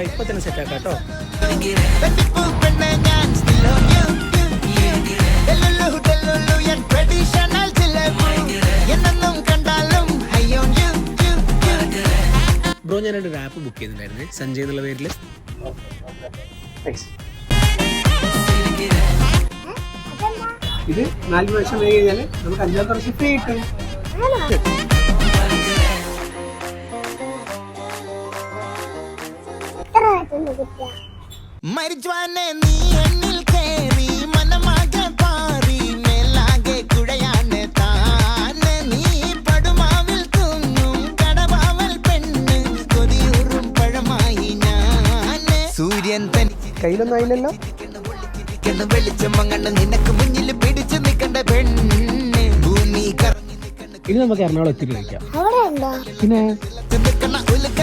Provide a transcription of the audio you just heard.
ഇപ്പൊ തന്നെ സെറ്റ് ആക്കാം കേട്ടോ. ബ്രോ ഞാനൊരു റാപ്പ് ബുക്ക് ചെയ്തിട്ടുണ്ടായിരുന്നേ, സഞ്ജയ് എന്നുള്ള പേരിൽ. ഇത് 4 പ്രാവശ്യം വൈകി കഴിഞ്ഞാൽ നമുക്ക് 5ാമത്തെ പ്രാവശ്യം ഫ്രീ കിട്ടും. മരിജ്വാനെ നീ എന്നിൽ കേറി മനമാകെ പാറി മേലാകെ കുഴയാണ് താനെ നീ പടുമാവിൽ തൂങ്ങും കടവാവൽ പെണ്ണ് കൊതിയൂറും പഴമായി ഞാന് സൂര്യൻ തനിക്ക് കയ്യിലൊന്നും ആയില്ലല്ലോ. വെളിച്ചം മങ്ങണ്ട് നിനക്ക് മുന്നിൽ പിടിച്ചു നിൽക്കണ്ട പെണ്ണ് ഭൂമി കറങ്ങി ഇനി നമുക്ക് എറണാകുളം എത്തിയിട്ട് കഴിക്കാം. പിന്നെ നിൽക്കണ ഉലുക്ക